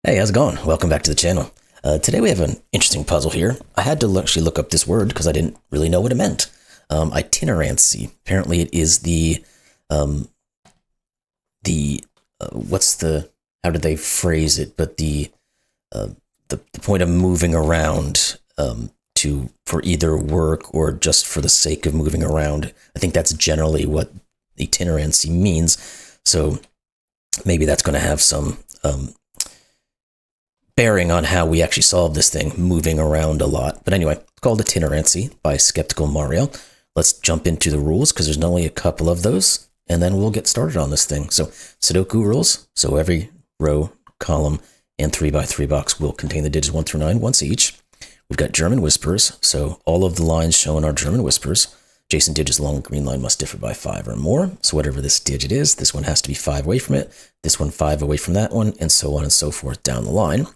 Hey, how's it going? Welcome back to the channel. Today we have an interesting puzzle here. I had to actually look up this word because I didn't really know what it meant. Itinerancy. Apparently it is um, what's the, how did they phrase it? But the point of moving around for either work or just for the sake of moving around. I think that's generally what itinerancy means. So maybe that's going to have some bearing on how we actually solve this thing, moving around a lot. But anyway, it's called Itinerancy by Skeptical Mario. Let's jump into the rules because there's only a couple of those, and then we'll get started on this thing. So Sudoku rules. So every row, column, and 3x3 box will contain the digits 1 through 9 once each. We've got German Whispers. So all of the lines shown are German Whispers. Adjacent digits along the green line must differ by 5 or more. So whatever this digit is, this one has to be 5 away from it, this one 5 away from that one, and so on and so forth down the line.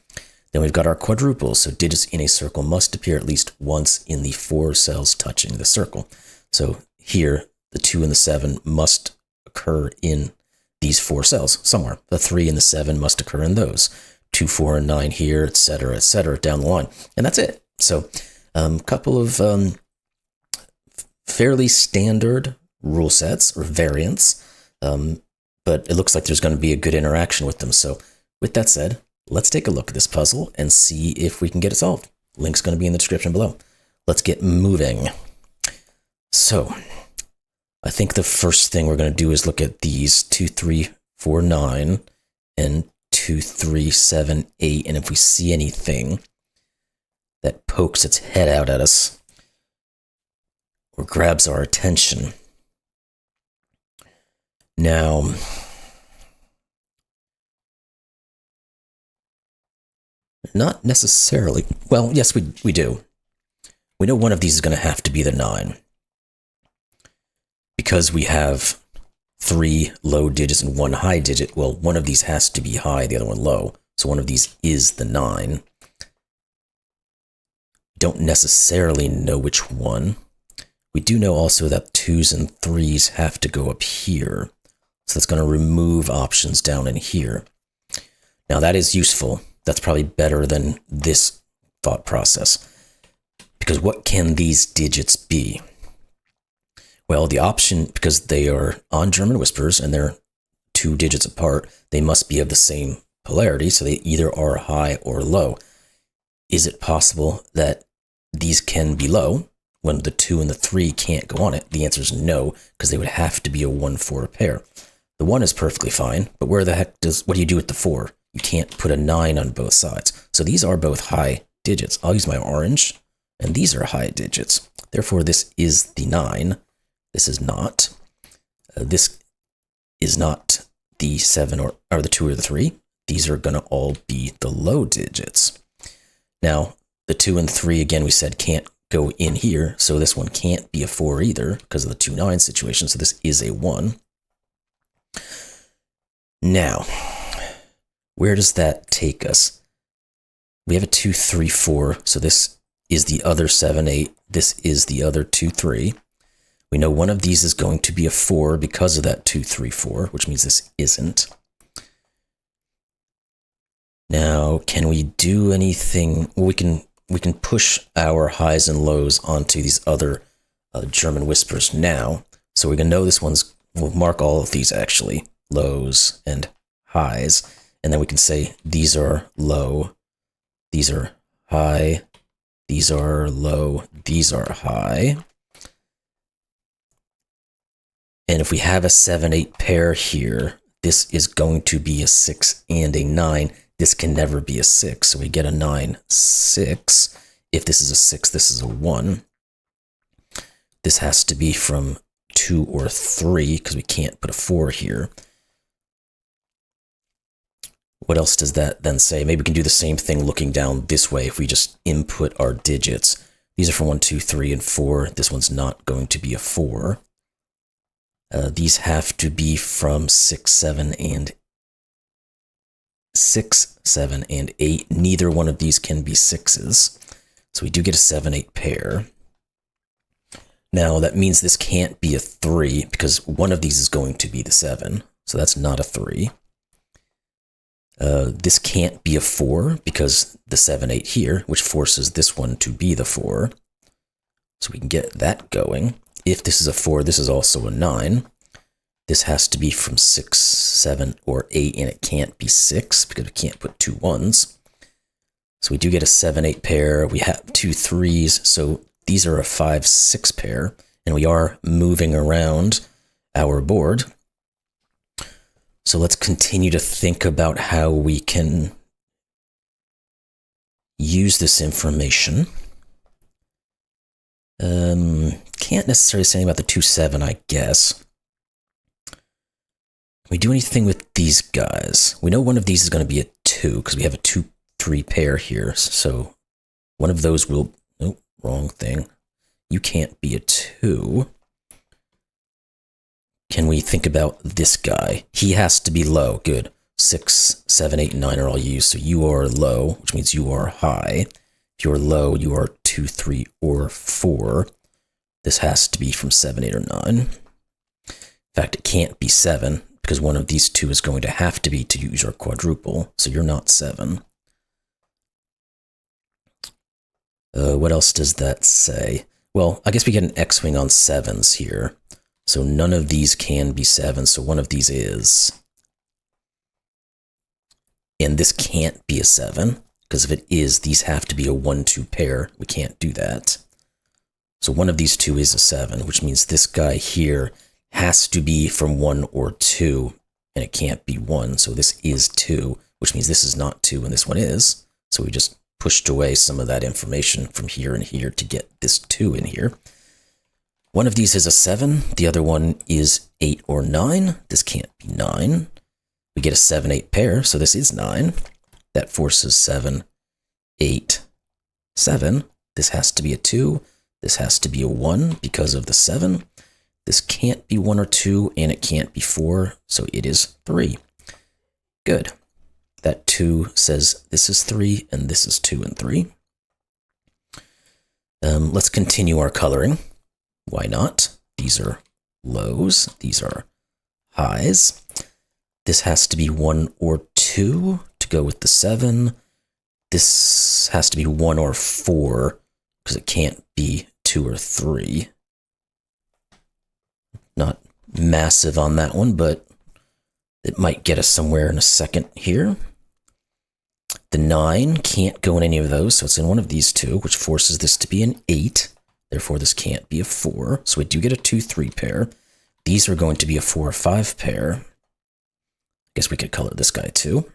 Then we've got our quadruples, so digits in a circle must appear at least once in the 4 cells touching the circle. So here, the 2 and the 7 must occur in these 4 cells somewhere. The 3 and the 7 must occur in those. 2, 4, and 9 here, etc., down the line. And that's it. So a couple of fairly standard rule sets or variants, but it looks like there's going to be a good interaction with them. So with that said, let's take a look at this puzzle and see if we can get it solved. Link's going to be in the description below. Let's get moving. So I think the first thing we're going to do is look at these 2, 3, 4, 9 and 2, 3, 7, 8. And if we see anything that pokes its head out at us or grabs our attention. Now, not necessarily. Well, yes, we do. We know one of these is going to have to be the 9. Because we have 3 low digits and 1 high digit, well, one of these has to be high, the other one low. So one of these is the 9. Don't necessarily know which one. We do know also that 2s and 3s have to go up here. So that's going to remove options down in here. Now that is useful. That's probably better than this thought process. Because what can these digits be? Well, the option, because they are on German Whispers and they're 2 digits apart, they must be of the same polarity, so they either are high or low. Is it possible that these can be low when the 2 and the 3 can't go on it? The answer is no, because they would have to be a 1-4 pair. The 1 is perfectly fine, but what do you do with the 4? You can't put a 9 on both sides. So these are both high digits. I'll use my orange, and these are high digits. Therefore, this is the 9. This is not. This is not the 7 or the 2 or the 3. These are going to all be the low digits. Now, the 2 and 3, again, we said can't go in here, so this one can't be a 4 either because of the 2-9 situation, so this is a 1. Now, where does that take us? We have a 2, 3, 4, so this is the other 7, 8. This is the other 2, 3. We know one of these is going to be a 4 because of that 2, 3, 4, which means this isn't. Now, can we do anything? Well, we can push our highs and lows onto these other German Whispers now. So we're going to know this one's, we'll mark all of these actually, lows and highs. And then we can say these are low, these are high, these are low, these are high. And if we have a 7, 8 pair here, this is going to be a 6 and a 9. This can never be a 6, so we get a 9, 6. If this is a 6, this is a 1. This has to be from 2 or 3, because we can't put a 4 here. What else does that then say? Maybe we can do the same thing looking down this way if we just input our digits. These are from 1, 2, 3, and 4. This one's not going to be a 4. These have to be from 6, 7, and 8. Neither one of these can be 6s. So we do get a 7, 8 pair. Now that means this can't be a 3 because one of these is going to be the 7. So that's not a 3. This can't be a 4 because the 7, 8 here, which forces this one to be the 4. So we can get that going. If this is a 4, this is also a 9. This has to be from 6, 7, or 8, and it can't be 6 because we can't put 2 1s. So we do get a 7, 8 pair. We have 2 3s, so these are a 5, 6 pair, and we are moving around our board. So let's continue to think about how we can use this information. Can't necessarily say anything about the 2, 7, I guess. Can we do anything with these guys? We know one of these is going to be a 2 because we have a 2, 3 pair here. So one of those will... Oh, wrong thing. You can't be a 2. Can we think about this guy? He has to be low. Good. 6, 7, 8, and 9 are all used. So you are low, which means you are high. If you're low, you are 2, 3, or 4. This has to be from 7, 8, or 9. In fact, it can't be 7 because one of these two is going to have to be to use our quadruple. So you're not 7. What else does that say? Well, I guess we get an X-wing on 7s here. So none of these can be 7, so one of these is. And this can't be a 7, because if it is, these have to be a 1, 2 pair. We can't do that. So one of these two is a 7, which means this guy here has to be from 1 or 2, and it can't be 1, so this is 2, which means this is not 2 and this one is. So we just pushed away some of that information from here and here to get this 2 in here. One of these is a 7, the other one is 8 or 9. This can't be 9. We get a 7, 8 pair, so this is 9. That forces 7, 8, 7. This has to be a 2. This has to be a 1 because of the 7. This can't be 1 or 2, and it can't be 4, so it is 3. Good. That 2 says this is 3, and this is 2 and 3. Let's continue our coloring. Why not? These are lows. These are highs. This has to be 1 or 2 to go with the 7. This has to be 1 or 4 because it can't be 2 or 3. Not massive on that one, but it might get us somewhere in a second here. The 9 can't go in any of those, so it's in one of these two, which forces this to be an 8. Therefore, this can't be a 4. So we do get a 2, 3 pair. These are going to be a 4 or 5 pair. I guess we could color this guy too.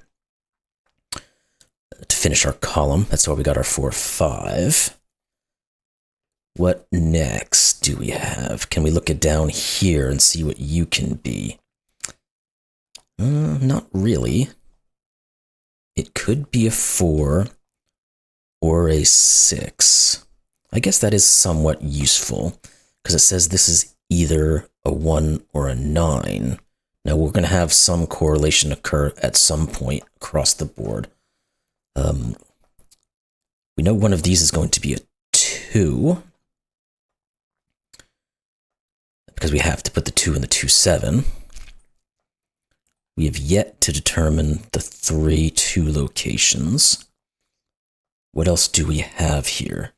To finish our column, that's why we got our 4, 5. What next do we have? Can we look it down here and see what you can be? Not really. It could be a 4 or a 6. I guess that is somewhat useful because it says this is either a 1 or a 9. Now we're going to have some correlation occur at some point across the board. We know one of these is going to be a 2 because we have to put the 2 in the 2, 7. We have yet to determine the 3, 2 locations. What else do we have here?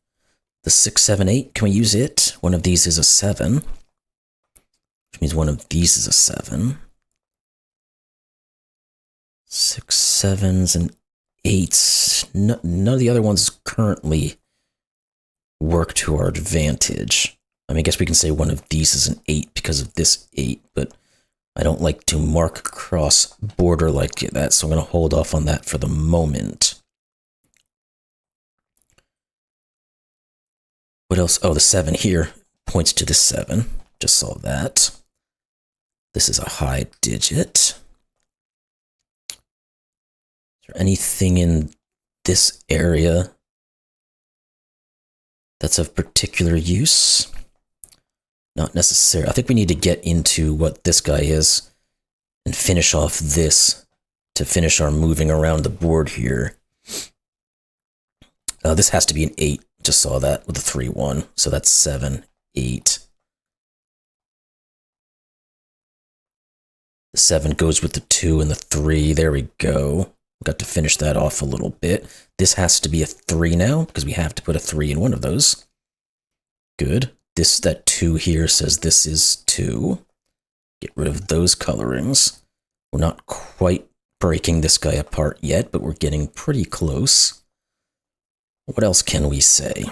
The 6, 7, 8, can we use it? One of these is a 7, which means one of these is a 7. 6, 7s, and 8s. None of the other ones currently work to our advantage. I mean, I guess we can say one of these is an 8 because of this 8, but I don't like to mark across border like that, so I'm going to hold off on that for the moment. What else? Oh, the 7 here points to the 7. Just saw that. This is a high digit. Is there anything in this area that's of particular use? Not necessarily. I think we need to get into what this guy is and finish off this to finish our moving around the board here. This has to be an 8. Just saw that with a 3, 1. So that's 7, 8. The 7 goes with the 2 and the 3. There we go. Got to finish that off a little bit. This has to be a 3 now, because we have to put a 3 in one of those. Good. That 2 here says this is 2. Get rid of those colorings. We're not quite breaking this guy apart yet, but we're getting pretty close. What else can we say?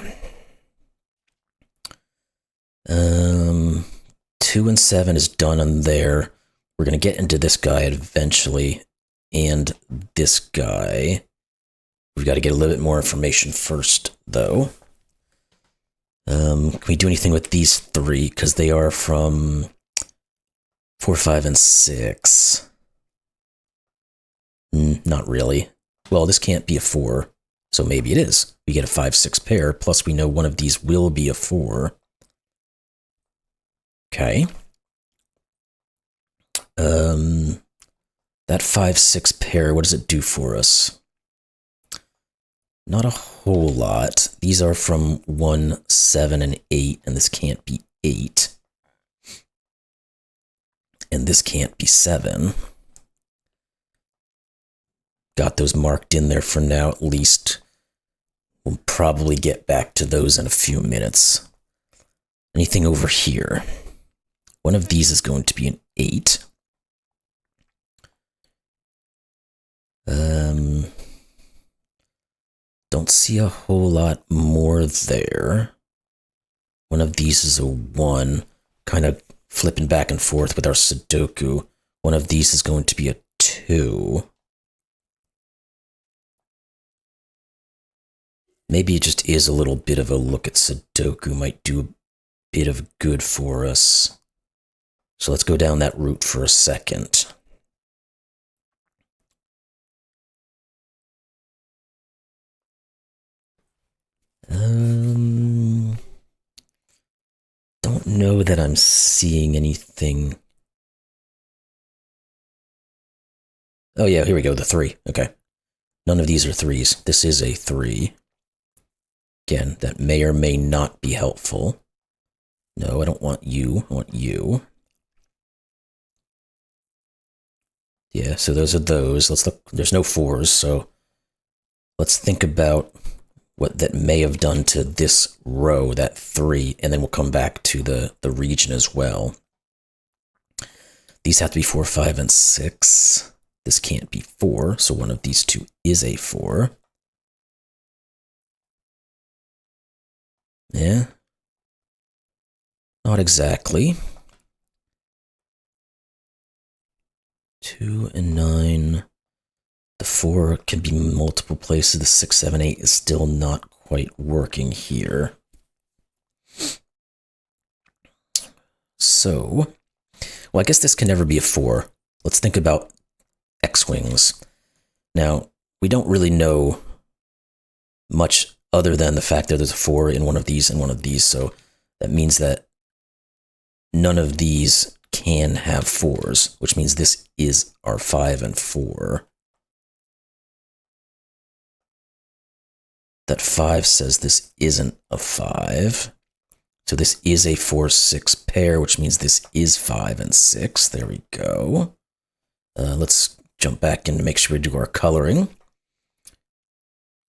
2 and 7 is done on there. We're going to get into this guy eventually, and this guy. We've got to get a little bit more information first, though. Can we do anything with these 3? Because they are from 4, 5, and 6. Not really. Well, this can't be a 4, so maybe it is. We get a 5, 6 pair, plus we know one of these will be a 4. Okay. That 5, 6 pair, what does it do for us? Not a whole lot. These are from 1, 7, and 8, and this can't be 8. And this can't be 7. Got those marked in there for now, at least. We'll probably get back to those in a few minutes. Anything over here? One of these is going to be an 8. Don't see a whole lot more there. One of these is a 1, kind of flipping back and forth with our Sudoku. One of these is going to be a 2. Maybe it just is a little bit of a look at Sudoku, might do a bit of good for us. So let's go down that route for a second. Don't know that I'm seeing anything. Oh yeah, here we go, the 3. Okay. None of these are 3s. This is a 3. Again, that may or may not be helpful. No, I don't want you. I want you. Yeah, so those are those. Let's look. There's no 4s, so let's think about what that may have done to this row, that 3, and then we'll come back to the region as well. These have to be 4, 5, and 6. This can't be 4, so one of these 2 is a 4. Yeah. Not exactly. 2 and 9. The 4 can be multiple places. The 6, 7, 8 is still not quite working here. So, well, I guess this can never be a 4. Let's think about X-Wings. Now, we don't really know much other than the fact that there's a 4 in one of these and one of these, so that means that none of these can have 4s, which means this is our 5 and 4. That 5 says this isn't a 5. So this is a 4, 6 pair, which means this is 5 and 6. There we go. Let's jump back in to make sure we do our coloring.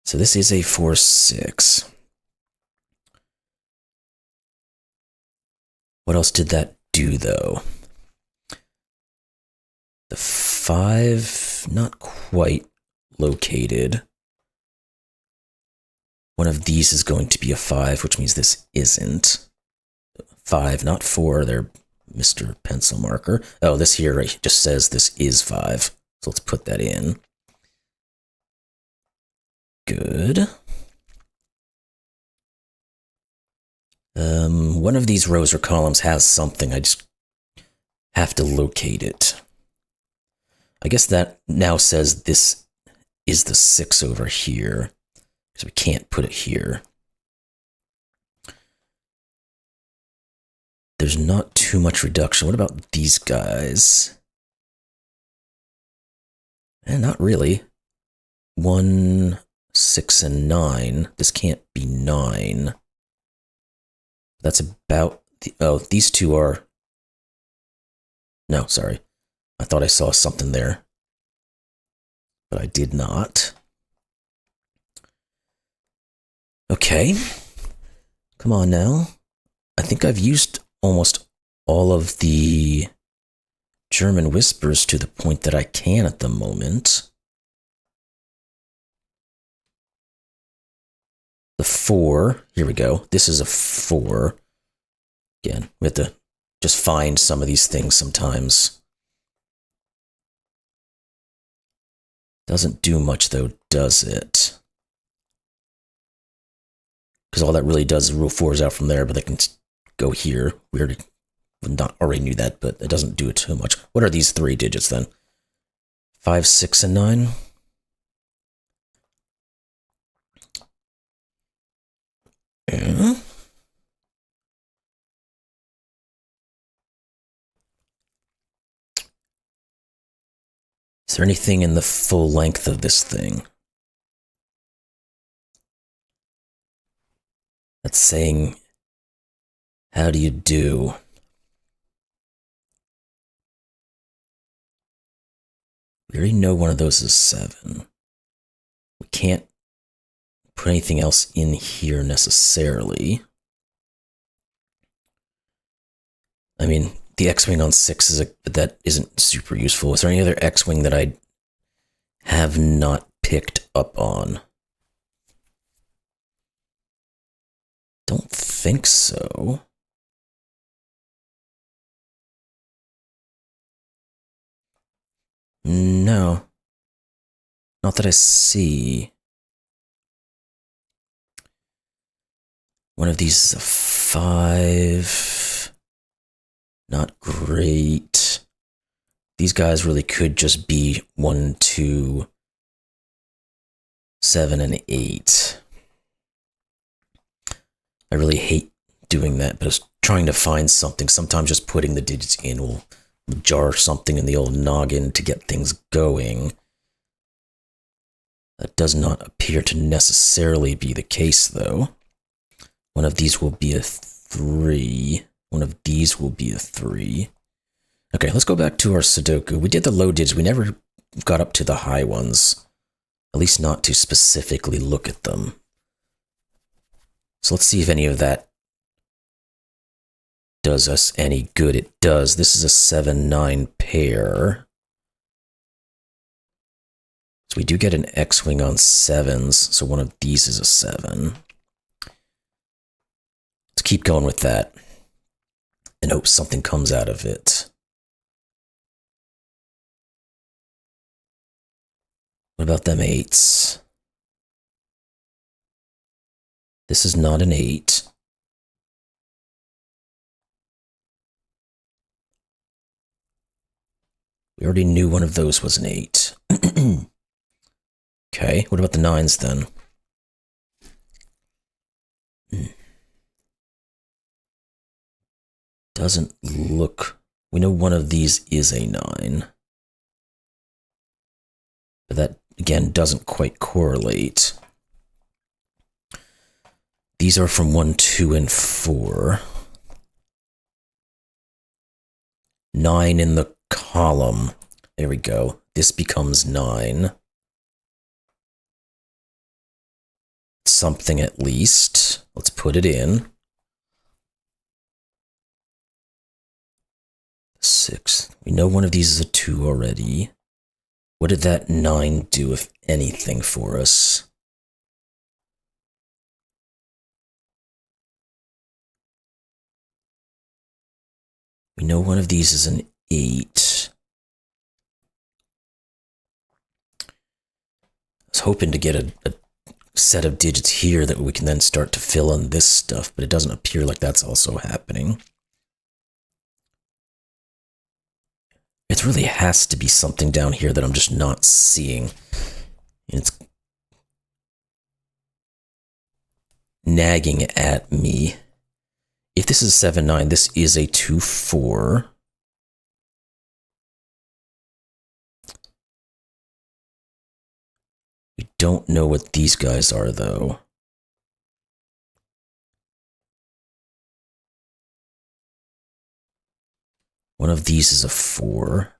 So this is a 4, 6. What else did that do, though? The 5, not quite located. One of these is going to be a 5, which means this isn't. 5, not 4, they're Mr. Pencil Marker. Oh, this here right, just says this is 5. So let's put that in. Good. One of these rows or columns has something. I just have to locate it. I guess that now says this is the 6 over here, because we can't put it here. There's not too much reduction. What about these guys? Not really. 1, 6, and 9. This can't be 9. That's about the, oh, these two are, no, sorry. I thought I saw something there. but I did not. Okay. Come on now. I think I've used almost all of the German Whispers to the point that I can at the moment. The 4, here we go. This is a 4. Again, we have to just find some of these things sometimes. Doesn't do much though, does it? Because all that really does is rule 4s out from there, but they can go here. We already knew that, but it doesn't do it too much. What are these 3 digits then? 5, 6, and 9? Yeah. Is there anything in the full length of this thing that's saying, how do you do? We already know one of those is 7. We can't put anything else in here necessarily. I mean, the X-Wing on 6 that isn't super useful. Is there any other X-Wing that I have not picked up on? Don't think so. No. Not that I see. One of these is a 5. Not great. These guys really could just be 1, 2, 7, and 8. I really hate doing that, but I was trying to find something. Sometimes just putting the digits in will jar something in the old noggin to get things going. That does not appear to necessarily be the case, though. One of these will be a 3. One of these will be a 3. Okay, let's go back to our Sudoku. We did the low digits. We never got up to the high ones. At least not to specifically look at them. So let's see if any of that does us any good. It does. This is a 7-9 pair. So we do get an X-Wing on 7s, so one of these is a 7. Let's keep going with that and hope something comes out of it. What about them 8s? This is not an 8. We already knew one of those was an 8. Okay, what about the 9s then? Doesn't look... We know one of these is a 9. But that, again, doesn't quite correlate. These are from 1, 2, and 4. 9 in the column. There we go. This becomes 9. Something at least. Let's put it in. 6. We know one of these is a 2 already. What did that 9 do, if anything, for us? We know one of these is an 8. I was hoping to get a set of digits here that we can then start to fill in this stuff, but it doesn't appear like that's also happening. It really has to be something down here that I'm just not seeing. And it's nagging at me. If this is 7-9, this is a 2-4. We don't know what these guys are, though. One of these is a 4.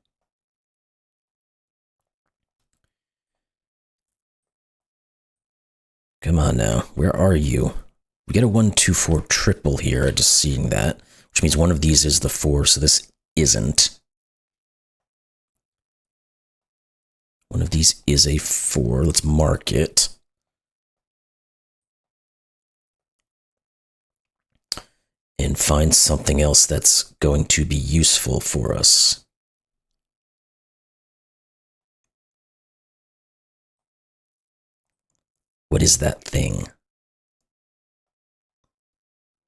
Come on now. Where are you? We get a 1, 2, 4 triple here, just seeing that, which means one of these is the 4, so this isn't. One of these is a 4. Let's mark it. And find something else that's going to be useful for us. What is that thing?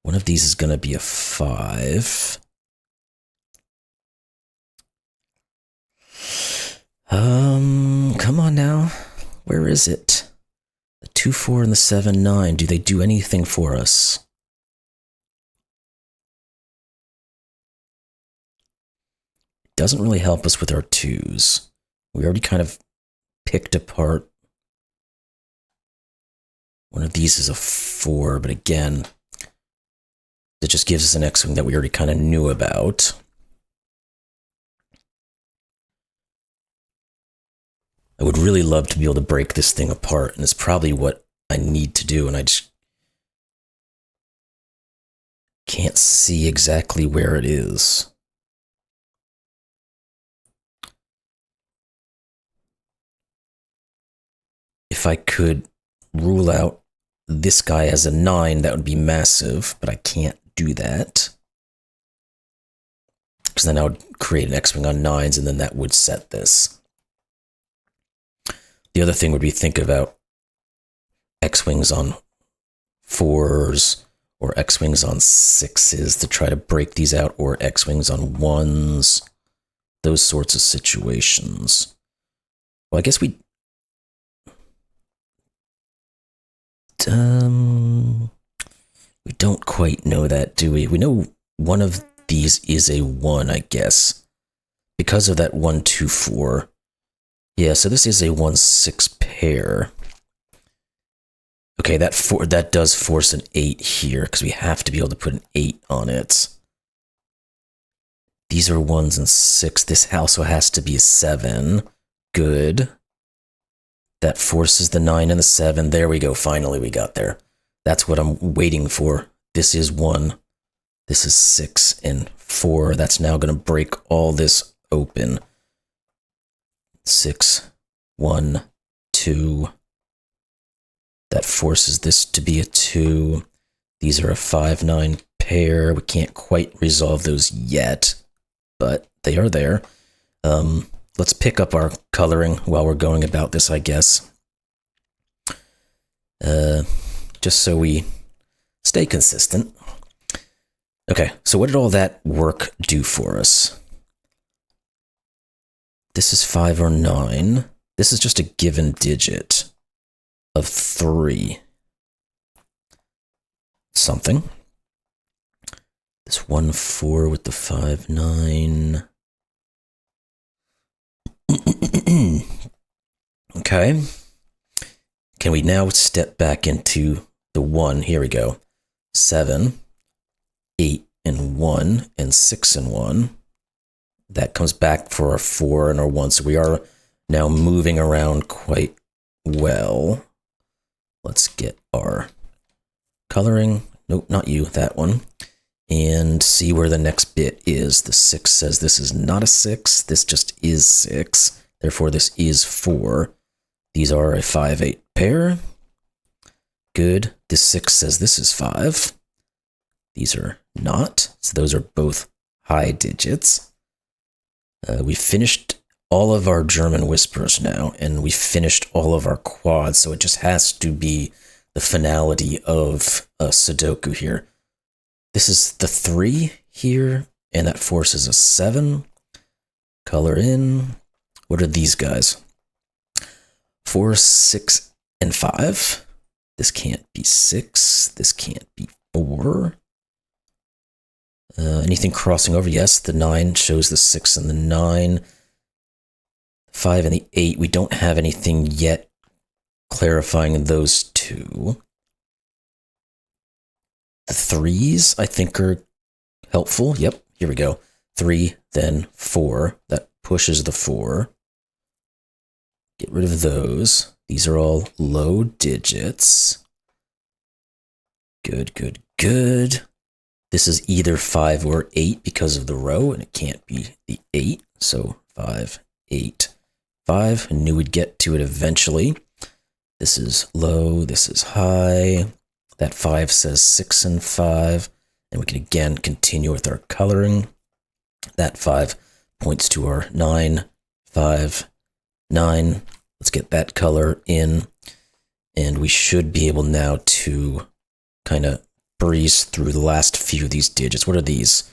One of these is going to be a 5. Come on now. Where is it? The 2, 4, and the 7, 9. Do they do anything for us? It doesn't really help us with our 2s. We already kind of picked apart. One of these is a 4, but again, it just gives us an X-wing that we already kind of knew about. I would really love to be able to break this thing apart, and it's probably what I need to do, and I just can't see exactly where it is. If I could rule out this guy as a 9, that would be massive, but I can't do that. Because then I would create an X-wing on 9s, and then that would set this. The other thing would be think about X-wings on 4s, or X-wings on 6s to try to break these out, or X-wings on 1s. Those sorts of situations. Well, I guess we don't quite know that, do we? We know one of these is a 1, I guess, because of that 1, 2, 4. Yeah, so this is a 1, 6 pair. Okay, that does force an 8 here, because we have to be able to put an 8 on it. These are 1s and 6. This also has to be a 7. Good. That forces the 9 and the 7. There we go. Finally, we got there. That's what I'm waiting for. This is 1. This is 6 and 4. That's now going to break all this open. 6, 1, 2. That forces this to be a 2. These are a 5, 9 pair. We can't quite resolve those yet, but they are there. Let's pick up our coloring while we're going about this, I guess. Just so we stay consistent. Okay, so what did all that work do for us? This is 5 or 9. This is just a given digit of 3. Something. This 1, 4 with the 5, 9. Okay. Can we now step back into the 1? Here we go. 7, 8, and 1, and 6 and 1. That comes back for our 4 and our 1. So we are now moving around quite well. Let's get our coloring. Nope, not you, that one. And see where the next bit is. The 6 says this is not a 6. This just is 6. Therefore, this is 4. These are a 5, 8 pair. Good. This 6 says this is 5. These are not. So those are both high digits. We finished all of our German Whispers now, and we finished all of our quads, so it just has to be the finality of Sudoku here. This is the 3 here, and that forces a 7. Color in. What are these guys? 4, 6, and 5. This can't be 6. This can't be 4. Anything crossing over? Yes, the 9 shows the 6 and the 9. 5 and the 8. We don't have anything yet clarifying those two. The 3s, I think, are helpful. Yep, here we go. 3, then 4. That pushes the 4. Get rid of those. These are all low digits. Good, good, good. This is either 5 or 8 because of the row, and it can't be the 8. So 5, 8, 5. I knew we'd get to it eventually. This is low, this is high. That 5 says 6 and 5. And we can again continue with our coloring. That 5 points to our 9, 5, 9. Let's get that color in. And we should be able now to kind of breeze through the last few of these digits. What are these?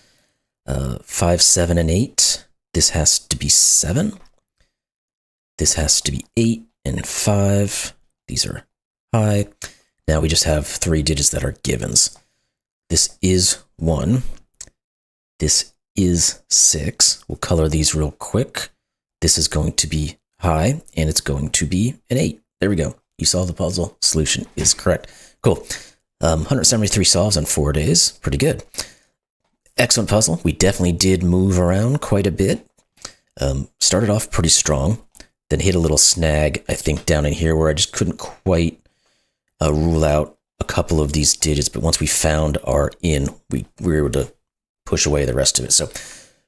5, 7, and 8. This has to be 7. This has to be 8 and 5. These are high. Now we just have 3 digits that are givens. This is 1. This is 6. We'll color these real quick. This is going to be high, and it's going to be an 8. There we go. You solved the puzzle. Solution is correct. Cool. 173 solves on 4 days. Pretty good. Excellent puzzle. We definitely did move around quite a bit. Started off pretty strong, then hit a little snag, I think, down in here where I just couldn't quite rule out a couple of these digits. But once we found our in, we were able to push away the rest of it. So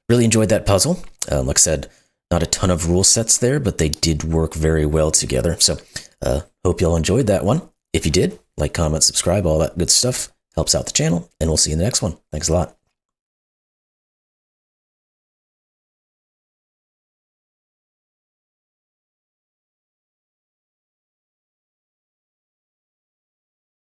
really enjoyed that puzzle. Like I said, not a ton of rule sets there, but they did work very well together. So hope y'all enjoyed that one. If you did, like, comment, subscribe, all that good stuff helps out the channel, and we'll see you in the next one. Thanks a lot.